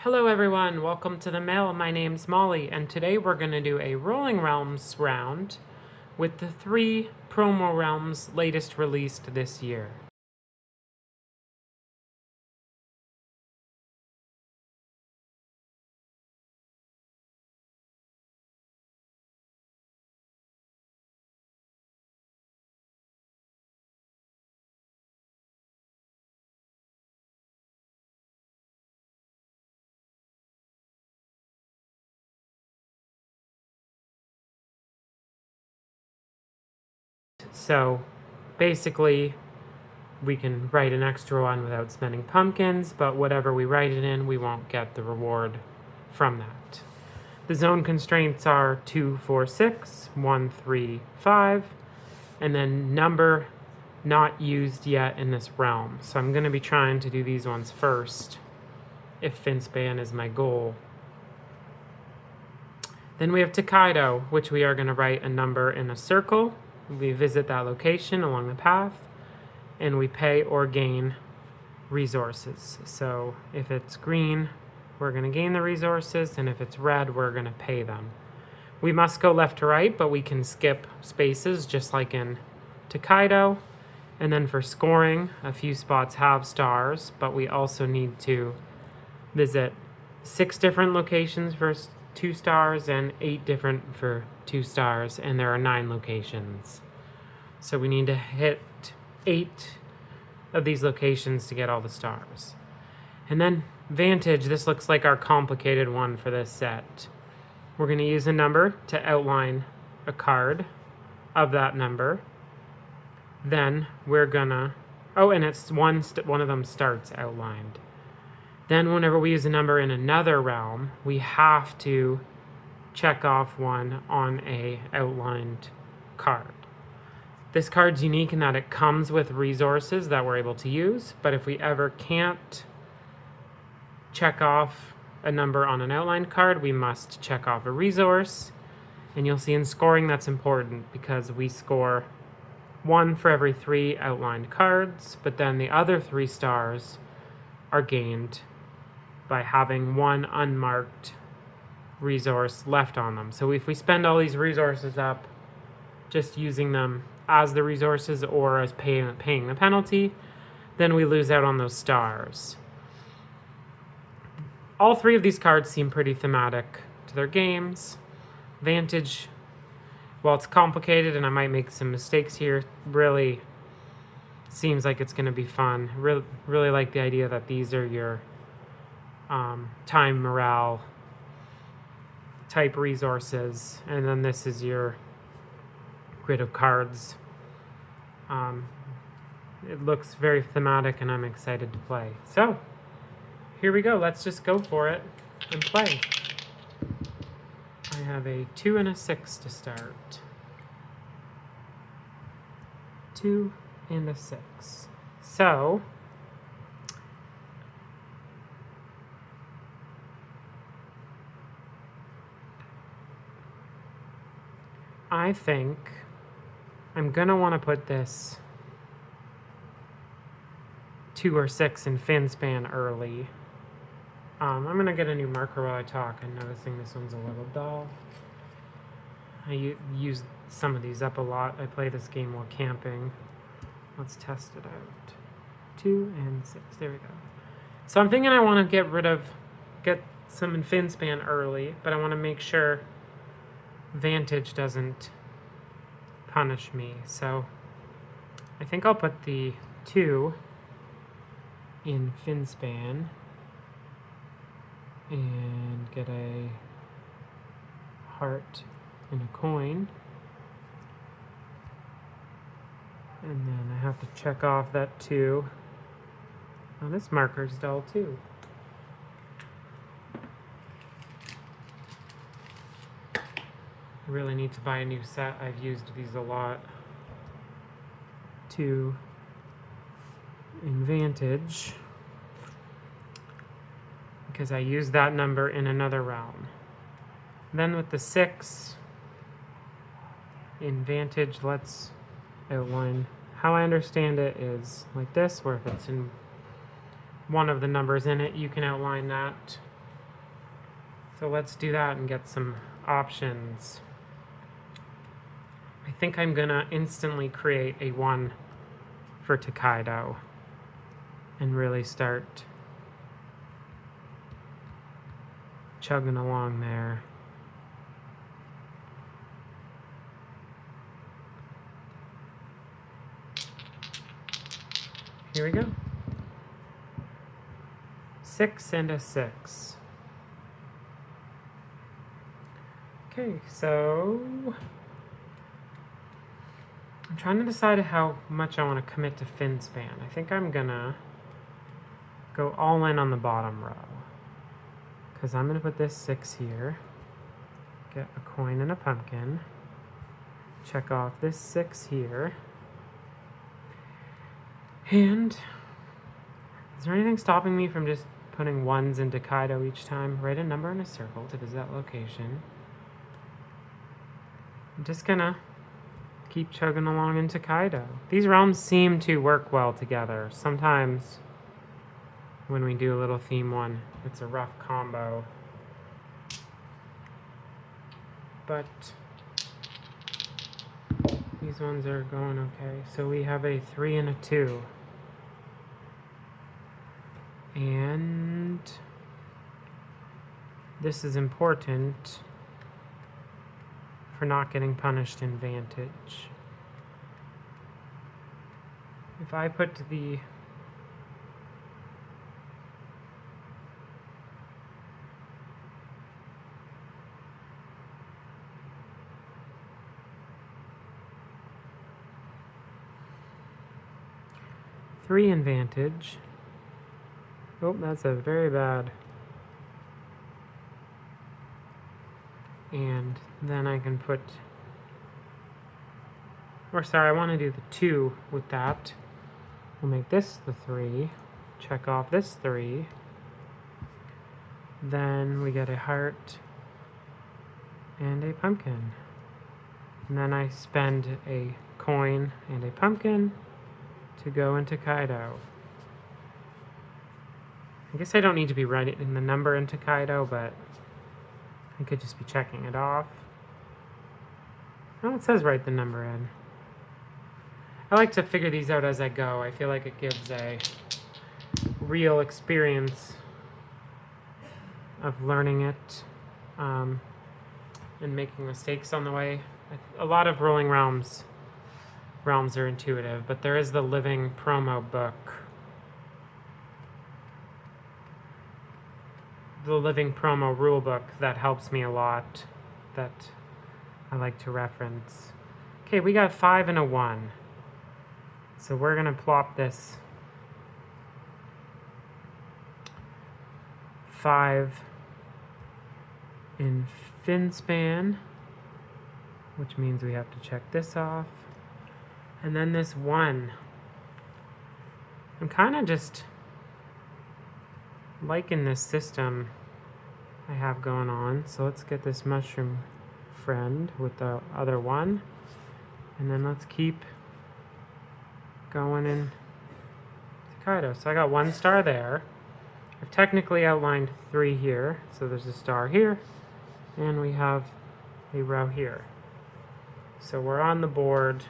Hello everyone, welcome to the mail. My name's Molly, and today we're going to do a Rolling Realms round with the 3 promo realms latest released this year. So basically, we can write an extra one without spending pumpkins, but whatever we write it in, we won't get the reward from that. The zone constraints are 2, 4, 6, 1, 3, 5, and then number not used yet in this realm. So I'm going to be trying to do these ones first, if Finspan is my goal. Then we have Tokaido, which we are going to write a number in a circle. We visit that location along the path, and we pay or gain resources. So if it's green, we're going to gain the resources, and if it's red, we're going to pay them. We must go left to right, but we can skip spaces just like in Tokaido. And then for scoring, a few spots have stars, but we also need to visit 6 different locations for 2 stars and 8 different for 2 stars, and there are 9 locations. So we need to hit 8 of these locations to get all the stars. And then Vantage, this looks like our complicated one for this set. We're going to use a number to outline a card of that number. Then we're gonna, and it's one of them starts outlined. Then whenever we use a number in another realm, we have to check off one on a outlined card. This card's unique in that it comes with resources that we're able to use, but if we ever can't check off a number on an outlined card, we must check off a resource. And you'll see in scoring that's important because we score 1 for every 3 outlined cards, but then the other 3 stars are gained by having 1 unmarked resource left on them. So if we spend all these resources up just using them as the resources or as paying the penalty, then we lose out on those stars. All 3 of these cards seem pretty thematic to their games. Vantage, while it's complicated and I might make some mistakes here, really seems like it's going to be fun. Really like the idea that these are your time morale type resources, and then this is your grid of cards. It looks very thematic and I'm excited to play. So here we go. Let's just go for it and play. I have a 2 and a 6 to start. 2 and a 6. So I think I'm gonna want to put this 2 or 6 in Finspan early. I'm going to get a new marker while I talk. I'm noticing this one's a little dull. I use some of these up a lot. I play this game while camping. Let's test it out. 2 and 6. There we go. So I'm thinking I want to get some in Finspan early, but I want to make sure Vantage doesn't punish me. So I think I'll put the 2 in Finspan and get a heart and a coin. And then I have to check off that 2. Oh, this marker's dull too. I really need to buy a new set. I've used these a lot. 2 in Vantage, because I use that number in another realm. Then with the 6 in Vantage, let's outline. How I understand it is like this, where if it's in one of the numbers in it, you can outline that So let's do that and get some options. I think I'm gonna instantly create a 1 for Tokaido and really start chugging along there. Here we go. 6 and a 6. Okay, so I'm trying to decide how much I want to commit to Finspan. I think I'm gonna go all in on the bottom row, because I'm gonna put this 6 here, get a coin and a pumpkin, check off this 6 here, and is there anything stopping me from just putting 1s into Tokaido each time? Write a number in a circle to visit that location. I'm just gonna keep chugging along in Tokaido. These realms seem to work well together. Sometimes when we do a little theme one, it's a rough combo. But these ones are going okay. So we have a 3 and a 2. And this is important for not getting punished in Vantage. If I put the three in Vantage. Oh, that's a very bad. And then I can put, or sorry, I want to do the 2 with that. We'll make this the 3, check off this 3. Then we get a heart and a pumpkin. And then I spend a coin and a pumpkin to go into Tokaido. I guess I don't need to be writing the number in Tokaido, but I could just be checking it off. Oh, it says write the number in. I like to figure these out as I go. I feel like it gives a real experience of learning it and making mistakes on the way. A lot of Rolling Realms are intuitive, but there is the living promo book. The living promo rule book that helps me a lot, that I like to reference. Okay, we got 5 and a 1. So we're gonna plop this 5 in Finspan, which means we have to check this off. And then this 1. I'm kind of just liking this system I have going on. So let's get this mushroom friend with the other 1. And then let's keep going in Tokaido. So I got 1 star there. I've technically outlined 3 here. So there's a star here. And we have a row here. So we're on the board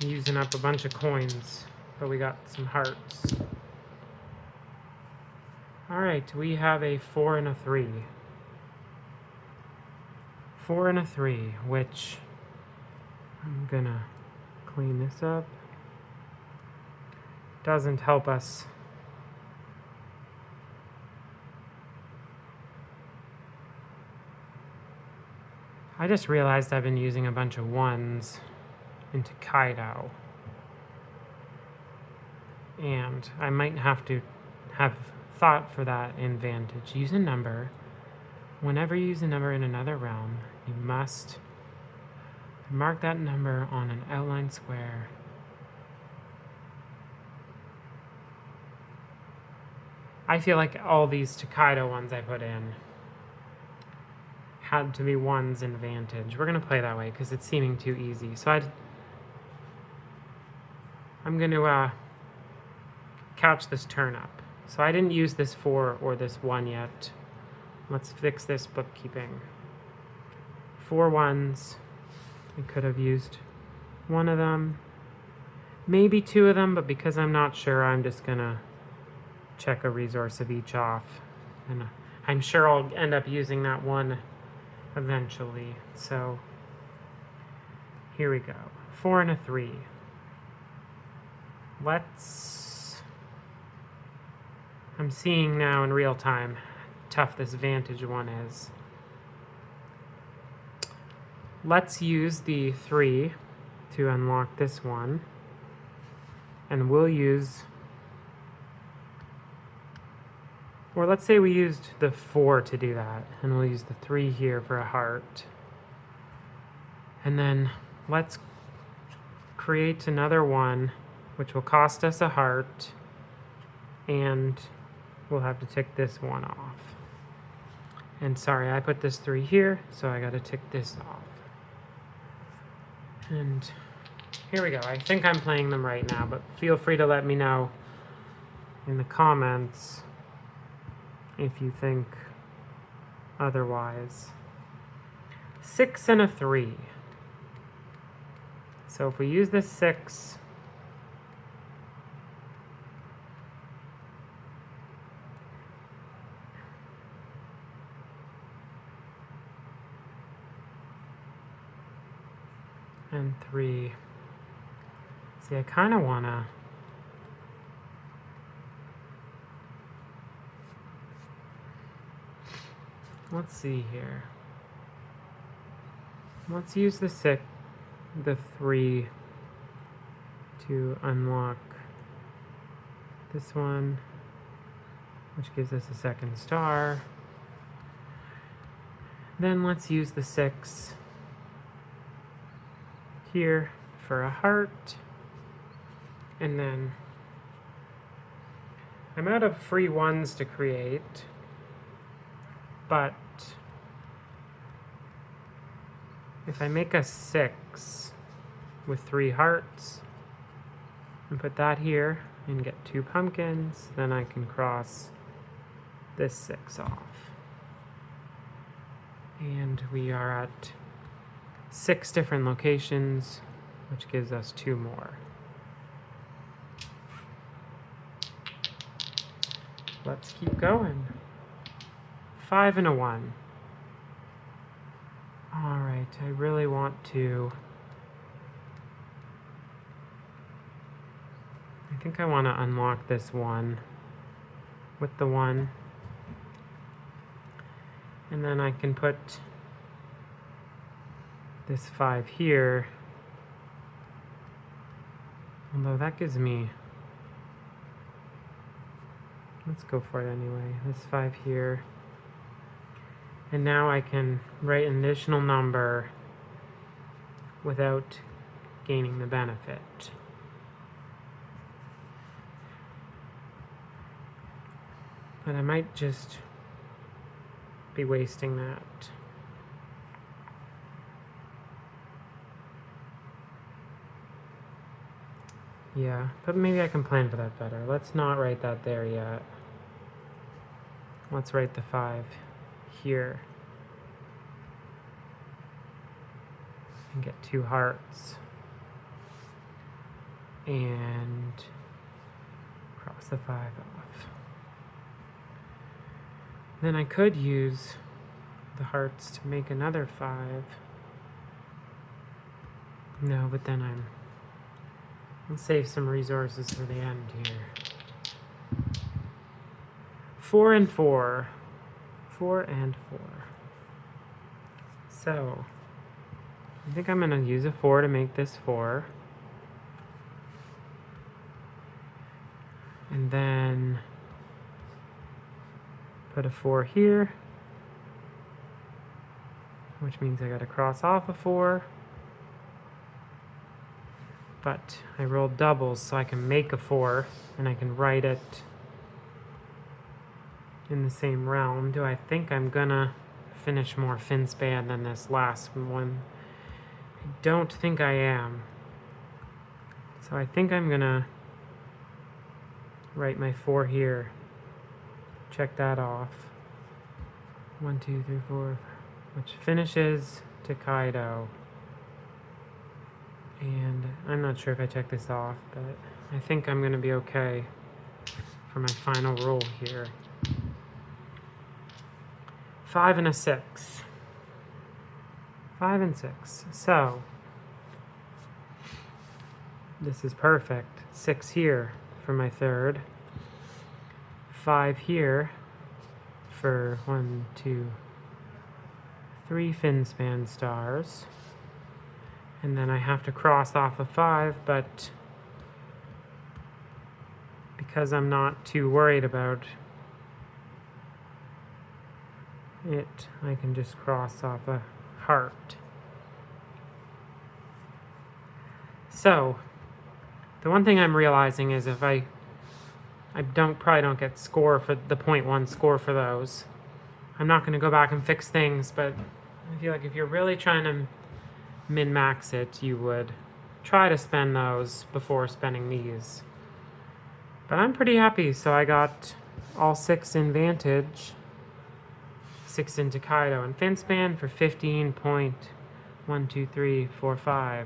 using up a bunch of coins, but we got some hearts. Alright, we have a 4 and a 3. 4 and a 3, which I'm gonna clean this up. Doesn't help us. I just realized I've been using a bunch of 1s into Tokaido. And I might have to have thought for that in Vantage. Use a number. Whenever you use a number in another realm, you must mark that number on an outlined square. I feel like all these Tokaido ones I put in had to be 1s in Vantage. We're going to play that way because it's seeming too easy. So I'm going to catch this turn up. So I didn't use this 4 or this 1 yet. let's fix this bookkeeping. 4 ones. I could have used one of them, maybe 2 of them, but because I'm not sure, I'm just gonna check a resource of each off. And I'm sure I'll end up using that one eventually. So here we go. 4 and a 3. I'm seeing now in real time how tough this Vantage one is. Let's use the 3 to unlock this one. And we'll use, or let's say we used the 4 to do that. And we'll use the 3 here for a heart. And then let's create another one, which will cost us a heart. And we'll have to tick this one off. And sorry, I put this 3 here, so I gotta tick this off. And here we go. I think I'm playing them right now, but feel free to let me know in the comments if you think otherwise. 6 and a 3. So if we use this 6, and 3. See, I kind of want to let's see here. Let's use the 3 to unlock this one, which gives us a 2nd star. Then let's use the 6 here for a heart. And then I'm out of free 1s to create, but if I make a 6 with 3 hearts and put that here and get 2 pumpkins, then I can cross this 6 off. And we are at 6 different locations, which gives us 2 more. Let's keep going. 5 and a 1. All right, I really want to, I think I want to unlock this one with the 1. And then I can put this 5 here, although that gives me, let's go for it anyway, this 5 here. And now I can write an additional number without gaining the benefit. But I might just be wasting that. Yeah, but maybe I can plan for that better. Let's not write that there yet. Let's write the 5 here. And get 2 hearts. And cross the 5 off. Then I could use the hearts to make another 5. No, but then let's save some resources for the end here. 4 and 4. 4 and 4. So, I think I'm going to use a 4 to make this 4. And then put a 4 here, which means I got to cross off a 4. But I rolled doubles, so I can make a 4, and I can write it in the same realm. Do I think I'm gonna finish more Finspan than this last one? I don't think I am. So I think I'm gonna write my 4 here. Check that off. 1, 2, 3, 4, which finishes Tokaido. And I'm not sure if I check this off, but I think I'm going to be okay for my final roll here. 5 and a 6. 5 and 6. So, this is perfect. 6 here for my third. 5 here for 1, 2, 3 Finspan stars. And then I have to cross off a 5, but because I'm not too worried about it, I can just cross off a heart. So, the one thing I'm realizing is if I probably don't get score for the 0.1 score for those. I'm not going to go back and fix things, but I feel like if you're really trying to min-max it, you would try to spend those before spending these. But I'm pretty happy, so I got all 6 in Vantage, 6 in Tokaido, and Finspan for 15.12345.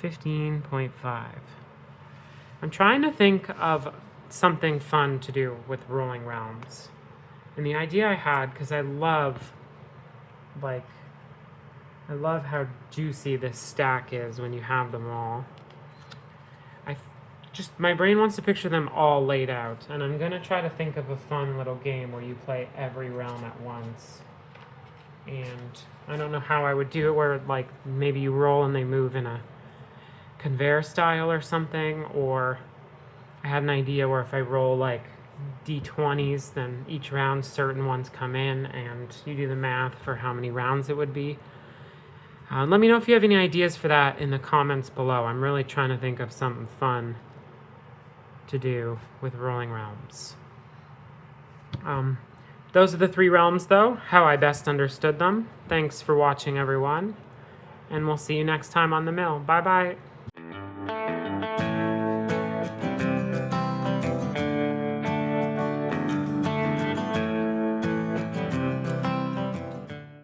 15.5. I'm trying to think of something fun to do with rolling realms. And the idea I had, because I love how juicy this stack is when you have them all. My brain wants to picture them all laid out, and I'm gonna try to think of a fun little game where you play every realm at once. And I don't know how I would do it, where like maybe you roll and they move in a conveyor style or something, or I had an idea where if I roll like d20s, then each round certain ones come in, and you do the math for how many rounds it would be. Let me know if you have any ideas for that in the comments below. I'm really trying to think of something fun to do with rolling realms. Those are the 3 realms, though, how I best understood them. Thanks for watching, everyone, and we'll see you next time on the mill. Bye-bye.